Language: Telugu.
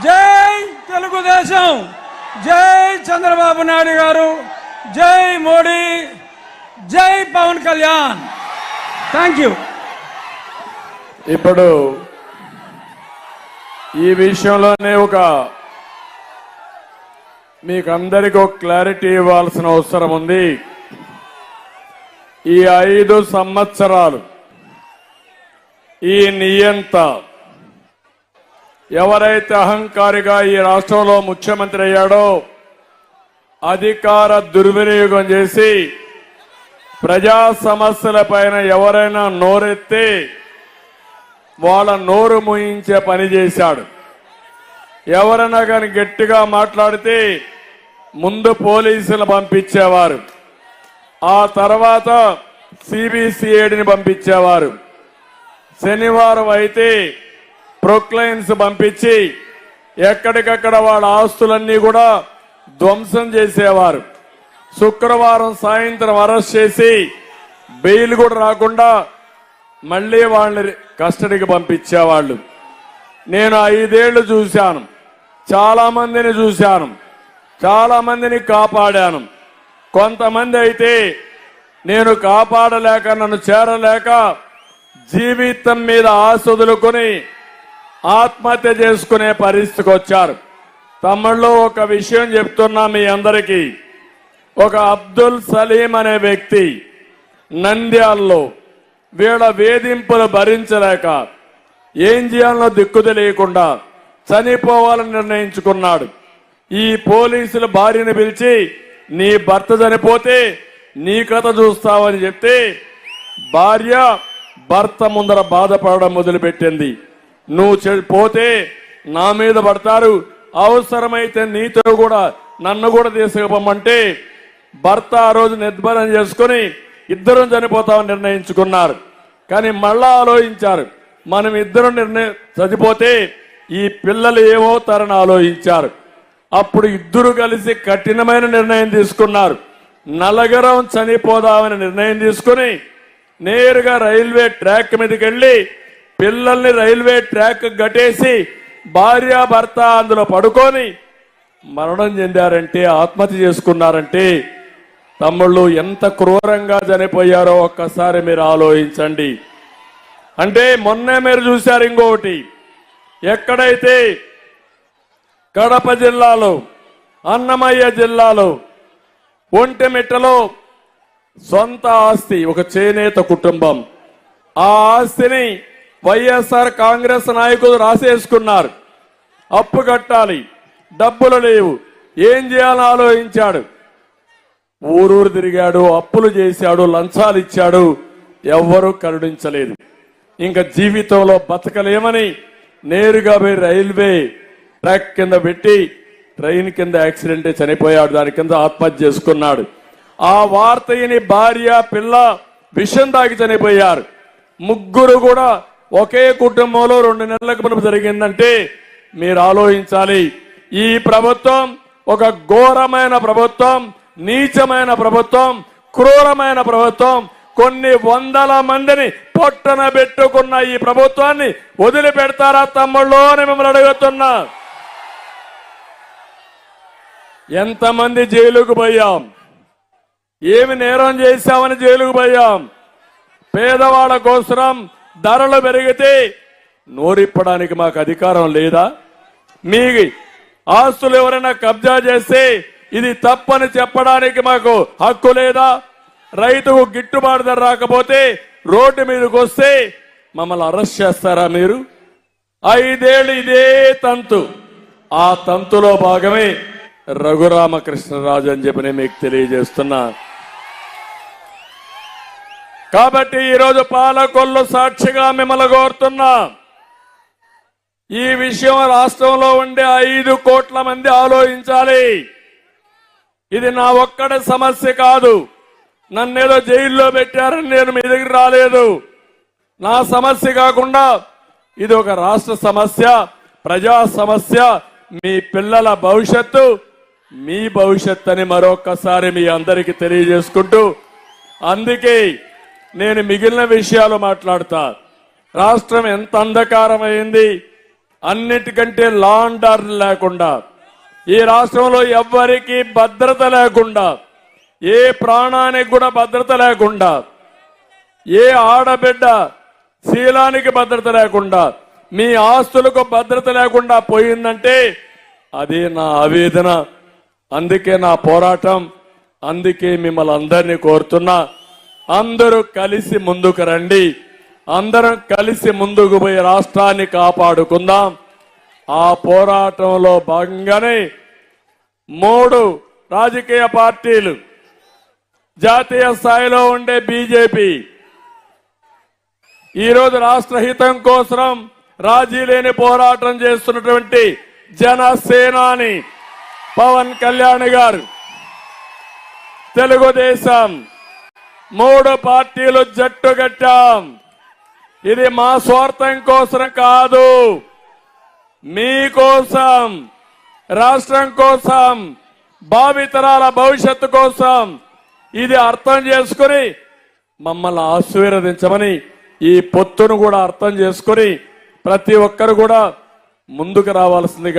జై తెలుగుదేశం, జై చంద్రబాబు నాయుడు గారు, జై మోడీ, జై పవన్ కళ్యాణ్. Thank you. ఇప్పుడు ఈ విషయంలోనే మీకు అందరికీ ఒక క్లారిటీ ఇవ్వాల్సిన అవసరం ఉంది. ఈ 5 సంవత్సరాలు ఈ నియంత ఎవరైతే అహంకారిగా ఈ రాష్ట్రంలో ముఖ్యమంత్రి అయ్యాడో అధికార దుర్వినియోగం చేసి ప్రజా సమస్యలపైన ఎవరైనా నోరెత్తే వాళ్ళ నోరు మూయించే పని చేశాడు. ఎవరైనా కానీ గట్టిగా మాట్లాడితే ముందు పోలీసులు పంపించేవారు, ఆ తర్వాత సిబిసిఐడిని పంపించేవారు. శనివారం అయితే ప్రొక్లైన్స్ పంపించి ఎక్కడికక్కడ వాళ్ళ ఆస్తులన్నీ కూడా ధ్వంసం చేసేవారు. శుక్రవారం సాయంత్రం అరెస్ట్ చేసి బెయిల్ కూడా రాకుండా మళ్లీ వాళ్ళని కస్టడీకి పంపించేవాళ్ళు. నేను 5 ఏళ్లు చూశాను, చాలా మందిని చూశాను, చాలా మందిని కాపాడాను. కొంతమంది అయితే నేను కాపాడలేక నన్ను చేరలేక జీవితం మీద ఆశ వదులుకొని ఆత్మహత్య చేసుకునే పరిస్థితికి వచ్చారు. తమిళ్లో ఒక విషయం చెప్తున్నా మీ అందరికీ. ఒక అబ్దుల్ సలీం అనే వ్యక్తి నంద్యాలలో వీళ్ళ వేధింపులు భరించలేక ఏం చేయాలనో దిక్కు తెలియకుండా చనిపోవాలని నిర్ణయించుకున్నాడు. ఈ పోలీసులు భార్యను పిలిచి నీ భర్త చనిపోతే నీ కథ చూస్తావని చెప్తే భార్య భర్త ముందర బాధపడడం మొదలుపెట్టింది. నువ్వు పోతే నా మీద పడతారు, అవసరమైతే నీతో కూడా నన్ను కూడా తీసుకుపోమంటే భర్త ఆ రోజు నిర్భరం చేసుకుని ఇద్దరం చనిపోతామని నిర్ణయించుకున్నారు. కానీ మళ్ళా ఆలోచించారు, మనం ఇద్దరం చనిపోతే ఈ పిల్లలు ఏమవుతారని ఆలోచించారు. అప్పుడు ఇద్దరు కలిసి కఠినమైన నిర్ణయం తీసుకున్నారు. నలుగురం చనిపోదామని నిర్ణయం తీసుకుని నేరుగా రైల్వే ట్రాక్ మీదకి వెళ్లి పిల్లల్ని రైల్వే ట్రాక్ గట్టేసి భార్యాభర్త అందులో పడుకొని మరణం చెందారంటే, ఆత్మహత్య చేసుకున్నారంటే తమ్ముళ్ళు ఎంత క్రూరంగా చనిపోయారో ఒక్కసారి మీరు ఆలోచించండి. అంటే మొన్నే మీరు చూశారు ఇంకొకటి, ఎక్కడైతే కడప జిల్లాలో అన్నమయ్య జిల్లాలో ఒంటిమిట్టలో సొంత ఆస్తి ఒక చేనేత కుటుంబం, ఆ ఆస్తిని వైఎస్ఆర్ కాంగ్రెస్ నాయకులు రాసేసుకున్నారు. అప్పు కట్టాలి, డబ్బులు లేవు, ఏం చేయాలని ఆలోచించాడు. ఊరూరు తిరిగాడు, అప్పులు చేశాడు, లంచాలు ఇచ్చాడు, ఎవ్వరూ కరుణించలేదు. ఇంకా జీవితంలో బతకలేమని నేరుగా పోయి రైల్వే ట్రాక్ కింద పెట్టి ట్రైన్ కింద యాక్సిడెంట్ చనిపోయాడు. దాని కింద ఆత్మహత్య చేసుకున్నాడు. ఆ వార్తని భార్య పిల్ల విషం తాగి చనిపోయారు. ముగ్గురు కూడా ఒకే కుటుంబంలో 2 నెలలకు మునుపు జరిగిందంటే మీరు ఆలోచించాలి. ఈ ప్రభుత్వం ఒక ఘోరమైన ప్రభుత్వం, నీచమైన ప్రభుత్వం, క్రూరమైన ప్రభుత్వం. కొన్ని వందల మందిని పొట్టన పెట్టుకున్న ఈ ప్రభుత్వాన్ని వదిలిపెడతారా తమ్ముళ్ళు అని మిమ్మల్ని అడుగుతున్నా. ఎంతమంది జైలుకు పోయాం, ఏమి నేరం చేశామని జైలుకు పోయాం. పేదవాళ్ళ కోసం ధరలు పెరిగితే నోరిప్పడానికి మాకు అధికారం లేదా? మీ ఆస్తులు ఎవరైనా కబ్జా చేస్తే ఇది తప్పని చెప్పడానికి మాకు హక్కు లేదా? రైతుకు గిట్టుబాటు ధర రాకపోతే రోడ్డు మీదకి వస్తే మమ్మల్ని అరెస్ట్ చేస్తారా మీరు? 5 ఏళ్ళు ఇదే తంతు. ఆ తంతులో భాగమే రఘురామకృష్ణరాజు అని చెప్పి నేను మీకు తెలియజేస్తున్నా. కాబట్టి ఈరోజు పాలకొల్లు సాక్షిగా మిమ్మల్ని కోరుతున్నా, ఈ విషయం రాష్ట్రంలో ఉండే 5 కోట్ల మంది ఆలోచించాలి. ఇది నా ఒక్కడి సమస్య కాదు. నన్నేదో జైల్లో పెట్టారని నేను మీ దగ్గర రాలేదు. నా సమస్య కాకుండా ఇది ఒక రాష్ట్ర సమస్య, ప్రజా సమస్య, మీ పిల్లల భవిష్యత్తు, మీ భవిష్యత్తు అని మరొకసారి మీ అందరికీ తెలియజేసుకుంటూ, అందుకే నేను మిగిలిన విషయాలు మాట్లాడతా. రాష్ట్రం ఎంత అంధకారమైంది, అన్నిటికంటే లా అండ్ ఆర్డర్ లేకుండా, ఈ రాష్ట్రంలో ఎవ్వరికీ భద్రత లేకుండా, ఏ ప్రాణానికి కూడా భద్రత లేకుండా, ఏ ఆడబిడ్డ శీలానికి భద్రత లేకుండా, మీ ఆస్తులకు భద్రత లేకుండా పోయిందంటే అది నా ఆవేదన. అందుకే నా పోరాటం. అందుకే మిమ్మల్ని అందరినీ కోరుతున్నా, అందరూ కలిసి ముందుకు రండి. అందరం కలిసి ముందుకు పోయి రాష్ట్రాన్ని కాపాడుకుందాం. ఆ పోరాటంలో భాగంగానే 3 రాజకీయ పార్టీలు, జాతీయ స్థాయిలో ఉండే బీజేపీ, ఈరోజు రాష్ట్ర హితం కోసం రాజీ లేని పోరాటం చేస్తున్నటువంటి జనసేనాని పవన్ కళ్యాణ్ గారు, తెలుగుదేశం 3 పార్టీలు జట్టు కట్టాం. ఇది మా స్వార్థం కోసం కాదు, మీకోసం, రాష్ట్రం కోసం, భావితరాల భవిష్యత్తు కోసం. ఇది అర్థం చేసుకుని మమ్మల్ని ఆశీర్వదించమని, ఈ పొత్తును కూడా అర్థం చేసుకుని ప్రతి ఒక్కరు కూడా ముందుకు రావాల్సిందిగా